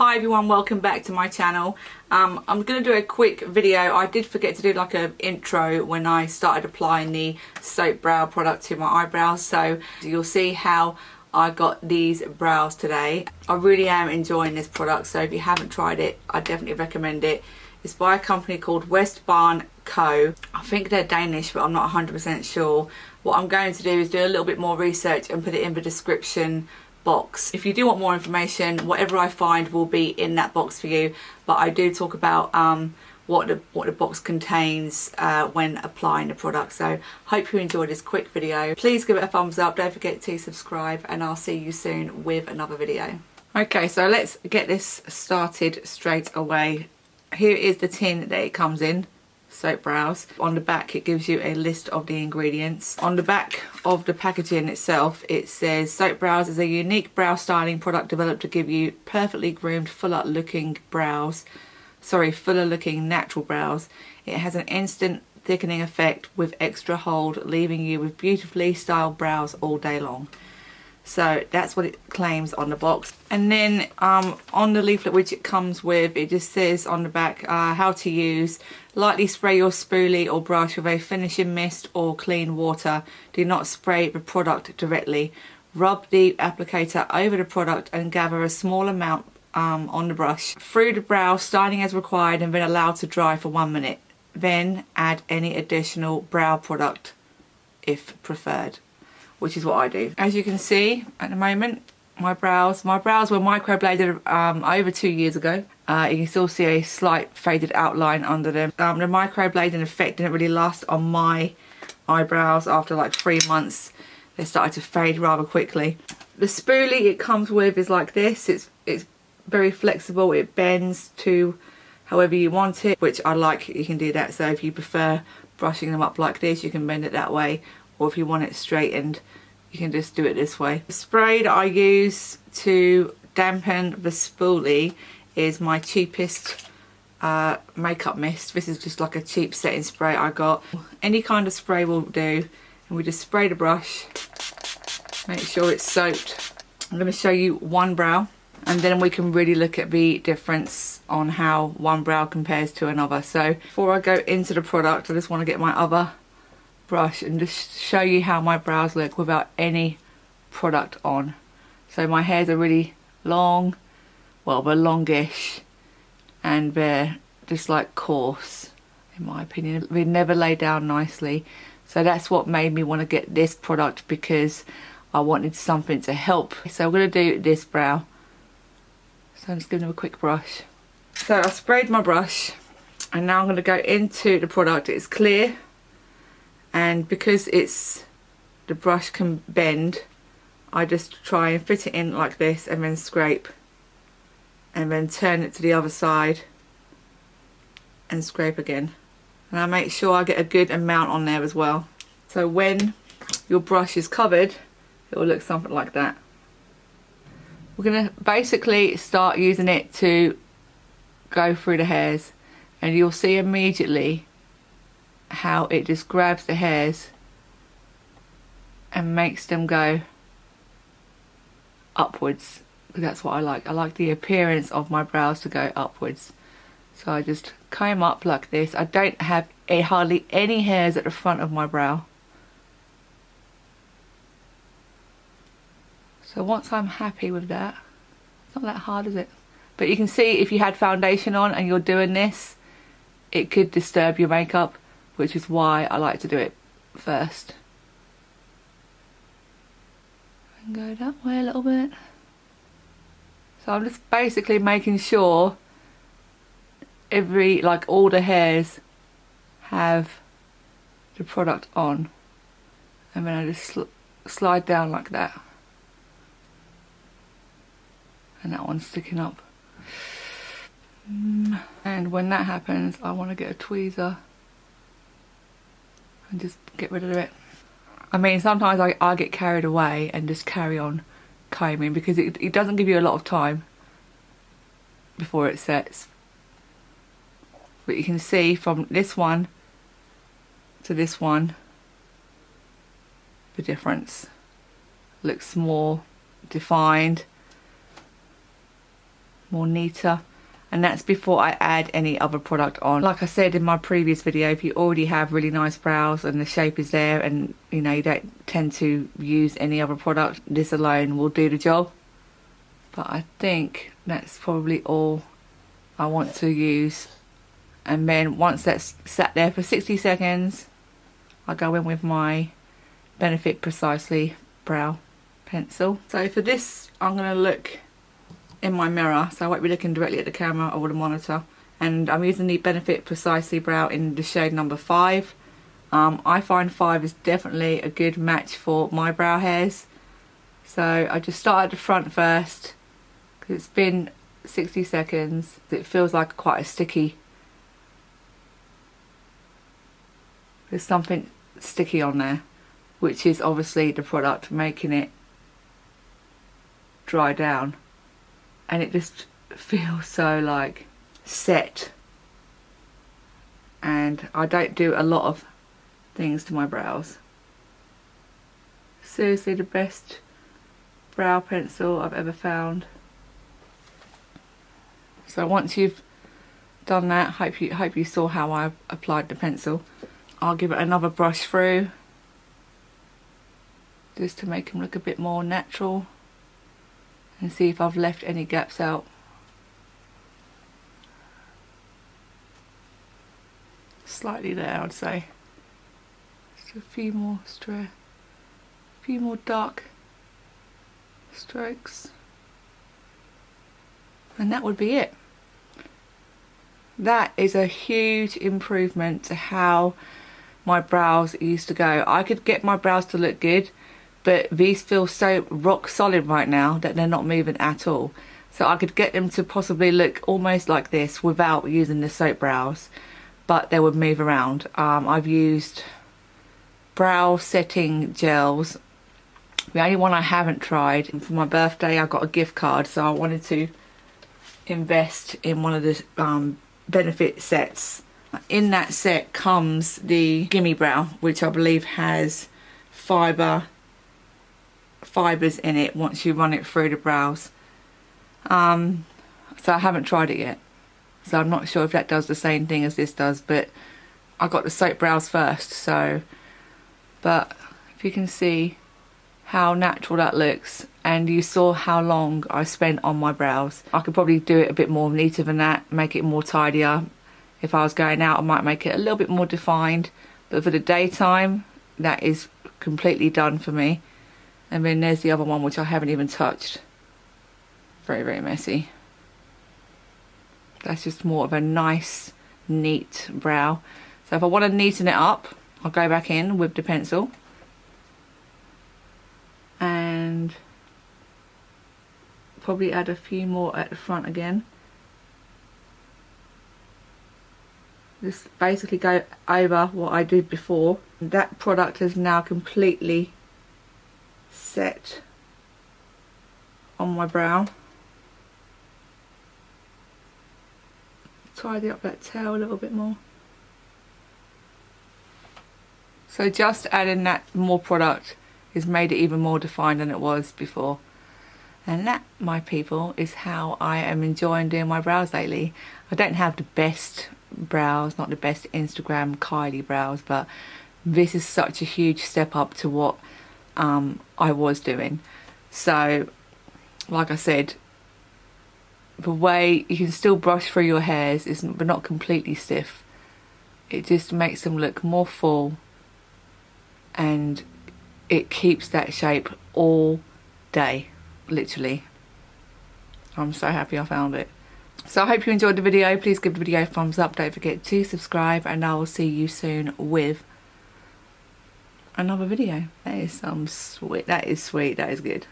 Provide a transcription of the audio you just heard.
Hi everyone, welcome back to my channel. I'm going to do a quick video. I did forget to do like an intro when I started applying the soap brow product to my eyebrows, so you'll see how I got these brows today. I really am enjoying this product, so if you haven't tried it, I definitely recommend it. It's by a company called WestBarnCo. I think they're Danish, but I'm not 100% sure. What I'm going to do is do a little bit more research and put it in the description box. If you do want more information, whatever I find will be in that box for you, but I do talk about what the box contains when applying the product. So hope you enjoyed this quick video. Please give it a thumbs up, don't forget to subscribe, and I'll see you soon with another video. Okay, so let's get this started straight away. Here is the tin that it comes in, Soapbrows. On the back it gives you a list of the ingredients. On the back of the packaging itself it says Soapbrows is a unique brow styling product developed to give you perfectly groomed, fuller looking natural brows. It has an instant thickening effect with extra hold, leaving you with beautifully styled brows all day long. So that's what it claims on the box. And then on the leaflet which it comes with, it just says on the back how to use. Lightly spray your spoolie or brush with a finishing mist or clean water. Do not spray the product directly. Rub the applicator over the product and gather a small amount on the brush through the brow, styling as required, and then allow to dry for 1 minute. Then add any additional brow product if preferred, which is what I do. As you can see at the moment, my brows were microbladed over 2 years ago. You can still see a slight faded outline under them. The microblading effect didn't really last on my eyebrows. After like 3 months they started to fade rather quickly. The spoolie it comes with is like this. It's very flexible. It bends to however you want it, which I like. You can do that, so if you prefer brushing them up like this, you can bend it that way, or if you want it straightened, you can just do it this way. The spray that I use to dampen the spoolie is my cheapest makeup mist. This is just like a cheap setting spray I got. Any kind of spray will do, and we just spray the brush, make sure it's soaked. I'm going to show you one brow, and then we can really look at the difference on how one brow compares to another. So before I go into the product, I just want to get my other brush and just show you how my brows look without any product on. So my hairs are really long, well, they're longish, and they're just like coarse in my opinion. They never lay down nicely, so that's what made me want to get this product, because I wanted something to help. So I'm going to do this brow, so I'm just giving them a quick brush. So I sprayed my brush and now I'm going to go into the product. It's clear, and because the brush can bend, I just try and fit it in like this and then scrape, and then turn it to the other side and scrape again, and I make sure I get a good amount on there as well. So when your brush is covered, it will look something like that. We're going to basically start using it to go through the hairs, and you'll see immediately how it just grabs the hairs and makes them go upwards, because that's what I like. I like the appearance of my brows to go upwards. So I just comb up like this. I don't have hardly any hairs at the front of my brow. So once I'm happy with that, it's not that hard, is it? But you can see if you had foundation on and you're doing this, it could disturb your makeup, which is why I like to do it first. And go that way a little bit. So I'm just basically making sure all the hairs have the product on, and then I just slide down like that, and that one's sticking up. And when that happens, I want to get a tweezer and just get rid of it. I mean, sometimes I get carried away and just carry on combing, because it doesn't give you a lot of time before it sets. But you can see from this one to this one, the difference looks more defined, more neater. And that's before I add any other product on. Like I said in my previous video, if you already have really nice brows and the shape is there and you know you don't tend to use any other product, this alone will do the job. But I think that's probably all I want to use. And then once that's sat there for 60 seconds, I go in with my Benefit Precisely brow pencil. So for this, I'm going to look in my mirror, so I won't be looking directly at the camera or the monitor. And I'm using the Benefit Precisely brow in the shade number 5. I find 5 is definitely a good match for my brow hairs. So I just start at the front first, because it's been 60 seconds. It feels like quite a sticky, there's something sticky on there, which is obviously the product making it dry down. And it just feels so like set. And I don't do a lot of things to my brows. Seriously, the best brow pencil I've ever found. So once you've done that, hope you saw how I applied the pencil. I'll give it another brush through, just to make them look a bit more natural, and see if I've left any gaps out. Slightly there, I'd say. Just a few more dark strokes, and that would be it. That is a huge improvement to how my brows used to go. I could get my brows to look good, but these feel so rock solid right now that they're not moving at all. So I could get them to possibly look almost like this without using the soap brows, but they would move around. I've used brow setting gels. The only one I haven't tried, for my birthday I got a gift card, so I wanted to invest in one of the Benefit sets. In that set comes the Gimme Brow, which I believe has fibres in it once you run it through the brows. So I haven't tried it yet, so I'm not sure if that does the same thing as this does, but I got the soap brows first. So, but if you can see how natural that looks, and you saw how long I spent on my brows, I could probably do it a bit more neater than that, make it more tidier. If I was going out, I might make it a little bit more defined, but for the daytime, that is completely done for me. And then there's the other one, which I haven't even touched. Very, very messy. That's just more of a nice, neat brow. So if I want to neaten it up, I'll go back in with the pencil and probably add a few more at the front again. Just basically go over what I did before. That product is now completely set on my brow. Tidy up that tail a little bit more. So just adding that more product has made it even more defined than it was before. And that, my people, is how I am enjoying doing my brows lately. I don't have the best brows, not the best Instagram Kylie brows, but this is such a huge step up to what I was doing. So like I said, the way you can still brush through your hairs but not completely stiff. It just makes them look more full, and it keeps that shape all day, literally. I'm so happy I found it. So I hope you enjoyed the video. Please give the video a thumbs up. Don't forget to subscribe, and I will see you soon with another video. That is sweet. That is good.